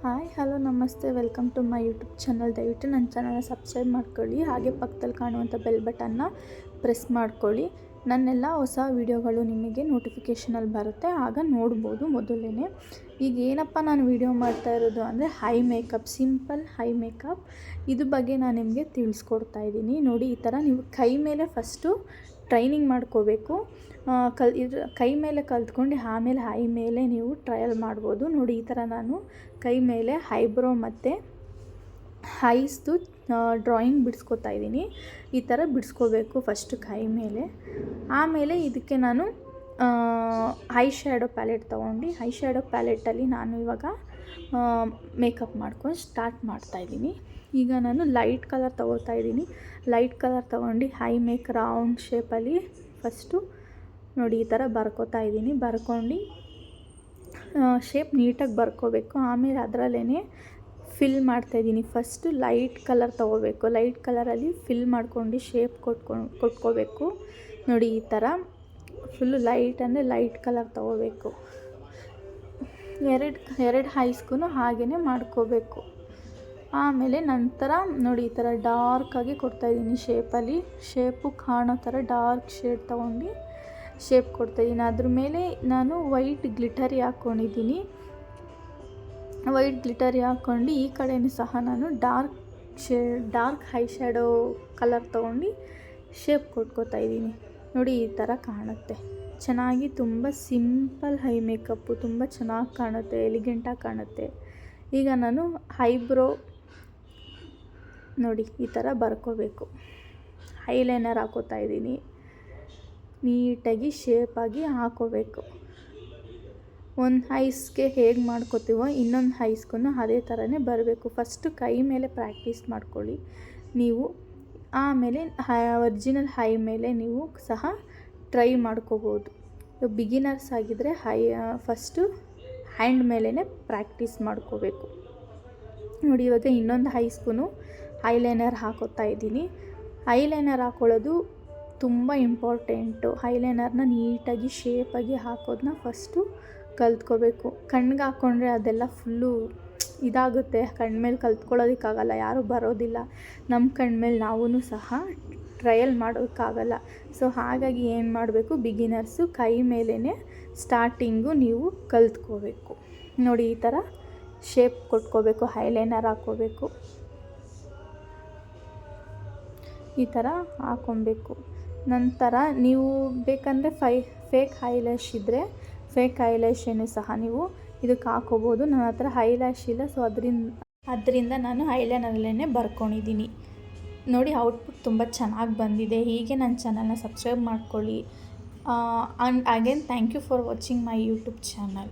Hi hello ನಮಸ್ತೆ, welcome to my YouTube channel. ದಯವಿಟ್ಟು ನನ್ನ ಚಾನಲ್ನ ಸಬ್ಸ್ಕ್ರೈಬ್ ಮಾಡ್ಕೊಳ್ಳಿ, ಹಾಗೆ ಪಕ್ಕದಲ್ಲಿ ಕಾಣುವಂಥ ಬೆಲ್ ಬಟನ್ನ ಪ್ರೆಸ್ ಮಾಡ್ಕೊಳ್ಳಿ. ನನ್ನೆಲ್ಲ ಹೊಸ ವೀಡಿಯೋಗಳು ನಿಮಗೆ ನೋಟಿಫಿಕೇಷನಲ್ಲಿ ಬರುತ್ತೆ, ಆಗ ನೋಡ್ಬೋದು ಮೊದಲೇ. ಈಗ ಏನಪ್ಪ ನಾನು ವೀಡಿಯೋ ಮಾಡ್ತಾ ಇರೋದು ಅಂದರೆ high makeup, simple high makeup ಇದು ಬಗ್ಗೆ ನಾನು ನಿಮಗೆ ತಿಳಿಸ್ಕೊಡ್ತಾ ಇದ್ದೀನಿ. ನೋಡಿ, ಈ ಥರ ನೀವು ಕೈ ಮೇಲೆ ಫಸ್ಟು ಟ್ರೈನಿಂಗ್ ಮಾಡ್ಕೋಬೇಕು. ಕೈ ಮೇಲೆ ಕಲ್ತ್ಕೊಂಡು ಆಮೇಲೆ ಹೈ ಮೇಲೆ ನೀವು ಟ್ರಯಲ್ ಮಾಡ್ಬೋದು. ನೋಡಿ, ಈ ಥರ ನಾನು ಕೈ ಮೇಲೆ ಐಬ್ರೋ ಮತ್ತು ಐಸ್ದು ಡ್ರಾಯಿಂಗ್ ಬಿಡಿಸ್ಕೊತಾ ಇದ್ದೀನಿ. ಈ ಥರ ಬಿಡಿಸ್ಕೋಬೇಕು ಫಸ್ಟು ಕೈ ಮೇಲೆ. ಆಮೇಲೆ ಇದಕ್ಕೆ ನಾನು ಐ ಶ್ಯಾಡೋ ಪ್ಯಾಲೆಟ್ ತೊಗೊಂಡು ಐ ಶ್ಯಾಡೋ ಪ್ಯಾಲೆಟಲ್ಲಿ ನಾನು ಇವಾಗ ಮೇಕಪ್ ಮಾಡ್ಕೊಂಡು ಸ್ಟಾರ್ಟ್ ಮಾಡ್ತಾಯಿದ್ದೀನಿ. ಈಗ ನಾನು ಲೈಟ್ ಕಲರ್ ತೊಗೋತಾ ಇದ್ದೀನಿ. ಲೈಟ್ ಕಲರ್ ತೊಗೊಂಡು ಐ ಮೇಕ್ ರೌಂಡ್ ಶೇಪಲ್ಲಿ ಫಸ್ಟು ನೋಡಿ ಈ ಥರ ಬರ್ಕೋತಾ ಇದ್ದೀನಿ. ಬರ್ಕೊಂಡು ಶೇಪ್ ನೀಟಾಗಿ ಬರ್ಕೋಬೇಕು. ಆಮೇಲೆ ಅದರಲ್ಲೇ ಫಿಲ್ ಮಾಡ್ತಾಯಿದ್ದೀನಿ. ಫಸ್ಟು ಲೈಟ್ ಕಲರ್ ತೊಗೋಬೇಕು. ಲೈಟ್ ಕಲರಲ್ಲಿ ಫಿಲ್ ಮಾಡ್ಕೊಂಡು ಶೇಪ್ ಕೊಟ್ಕೋಬೇಕು. ನೋಡಿ, ಈ ಥರ ಫುಲ್ಲು ಲೈಟ್ ಅಂದರೆ ಲೈಟ್ ಕಲರ್ ತೊಗೋಬೇಕು. ಎರಡು ಐಸ್ಗೂ ಹಾಗೇ ಮಾಡ್ಕೋಬೇಕು. ಆಮೇಲೆ ನಂತರ ನೋಡಿ ಈ ಥರ ಡಾರ್ಕಾಗಿ ಕೊಡ್ತಾಯಿದ್ದೀನಿ ಶೇಪಲ್ಲಿ. ಶೇಪು ಕಾಣೋ ಥರ ಡಾರ್ಕ್ ಶೇಡ್ ತೊಗೊಂಡು ಶೇಪ್ ಕೊಡ್ತಾಯಿದ್ದೀನಿ. ಅದ್ರ ಮೇಲೆ ನಾನು ವೈಟ್ ಗ್ಲಿಟರಿ ಹಾಕ್ಕೊಂಡಿದ್ದೀನಿ. ವೈಟ್ ಗ್ಲಿಟರಿ ಹಾಕ್ಕೊಂಡು ಈ ಕಡೆಯೂ ಸಹ ನಾನು ಡಾರ್ಕ್ ಐ ಶ್ಯಾಡೋ ಕಲರ್ ತೊಗೊಂಡು ಶೇಪ್ ಕೊಟ್ಕೋತಾ ಇದ್ದೀನಿ. ನೋಡಿ, ಈ ಥರ ಕಾಣುತ್ತೆ ಚೆನ್ನಾಗಿ. ತುಂಬ ಸಿಂಪಲ್ ಹೈ ಮೇಕಪ್ಪು, ತುಂಬ ಚೆನ್ನಾಗಿ ಕಾಣುತ್ತೆ, ಎಲಿಗೆಂಟಾಗಿ ಕಾಣುತ್ತೆ. ಈಗ ನಾನು ಐಬ್ರೋ ನೋಡಿ ಈ ಥರ ಬರ್ಕೋಬೇಕು. ಐಲೈನರ್ ಹಾಕೋತಾ ಇದ್ದೀನಿ. ನೀಟಾಗಿ ಶೇಪಾಗಿ ಹಾಕೋಬೇಕು. ಒಂದು ಐಸ್ಗೆ ಹೇಗೆ ಮಾಡ್ಕೋತೀವೋ ಇನ್ನೊಂದು ಐಸ್ಗೂ ಅದೇ ಥರನೇ ಬರಬೇಕು. ಫಸ್ಟು ಕೈ ಮೇಲೆ ಪ್ರಾಕ್ಟೀಸ್ ಮಾಡ್ಕೊಳ್ಳಿ ನೀವು. ಆಮೇಲೆ ಒರಿಜಿನಲ್ ಹೈ ಮೇಲೆ ನೀವು ಸಹ ಟ್ರೈ ಮಾಡ್ಕೋಬೋದು. ಬಿಗಿನರ್ಸ್ ಆಗಿದ್ದರೆ ಫಸ್ಟು ಹ್ಯಾಂಡ್ ಮೇಲೇ ಪ್ರಾಕ್ಟೀಸ್ ಮಾಡ್ಕೋಬೇಕು. ನೋಡಿ, ಇವಾಗ ಇನ್ನೊಂದು ಐಸ್ಗೂ ಐಲೈನರ್ ಹಾಕೋತಾ ಇದ್ದೀನಿ. ಐಲೈನರ್ ಹಾಕೊಳ್ಳೋದು ತುಂಬ ಇಂಪಾರ್ಟೆಂಟು. ಐಲೈನರ್ನ ನೀಟಾಗಿ ಶೇಪಾಗಿ ಹಾಕೋದನ್ನ ಫಸ್ಟು ಕಲ್ತ್ಕೋಬೇಕು. ಕಣ್ಣಿಗೆ ಹಾಕ್ಕೊಂಡ್ರೆ ಅದೆಲ್ಲ ಫುಲ್ಲು ಇದಾಗುತ್ತೆ. ಕಣ್ಮೇಲೆ ಕಲ್ತ್ಕೊಳ್ಳೋದಕ್ಕಾಗಲ್ಲ, ಯಾರೂ ಬರೋದಿಲ್ಲ. ನಮ್ಮ ಕಣ್ಮೇಲೆ ನಾವೂ ಸಹ ಟ್ರಯಲ್ ಮಾಡೋಕ್ಕಾಗಲ್ಲ. ಸೊ ಹಾಗಾಗಿ ಏನು ಮಾಡಬೇಕು, ಬಿಗಿನರ್ಸು ಕೈ ಮೇಲೇ ಸ್ಟಾರ್ಟಿಂಗು ನೀವು ಕಲ್ತ್ಕೋಬೇಕು. ನೋಡಿ, ಈ ಥರ ಶೇಪ್ ಕೊಟ್ಕೋಬೇಕು. ಐಲೈನರ್ ಹಾಕ್ಕೋಬೇಕು. ಈ ಥರ ಹಾಕ್ಕೊಬೇಕು. ನಂತರ ನೀವು ಬೇಕಂದರೆ ಫೇಕ್ ಐಲ್ಯಾಶ್ ಇದ್ದರೆ ಫೇಕ್ ಐಲ್ಯಾಶನ್ನು ಸಹ ನೀವು ಇದಕ್ಕೆ ಹಾಕೋಬೋದು. ನನ್ನ ಹತ್ರ ಐಲ್ಯಾಶ್ ಇಲ್ಲ, ಸೊ ಅದರಿಂದ ನಾನು ಐಲೈನರಲ್ಲೇ ಬರ್ಕೊಂಡಿದ್ದೀನಿ. ನೋಡಿ, ಔಟ್ಪುಟ್ ತುಂಬ ಚೆನ್ನಾಗಿ ಬಂದಿದೆ. ಹೀಗೆ ನನ್ನ ಚಾನಲ್ನ ಸಬ್ಸ್ಕ್ರೈಬ್ ಮಾಡ್ಕೊಳ್ಳಿ. And again thank you for watching my YouTube channel.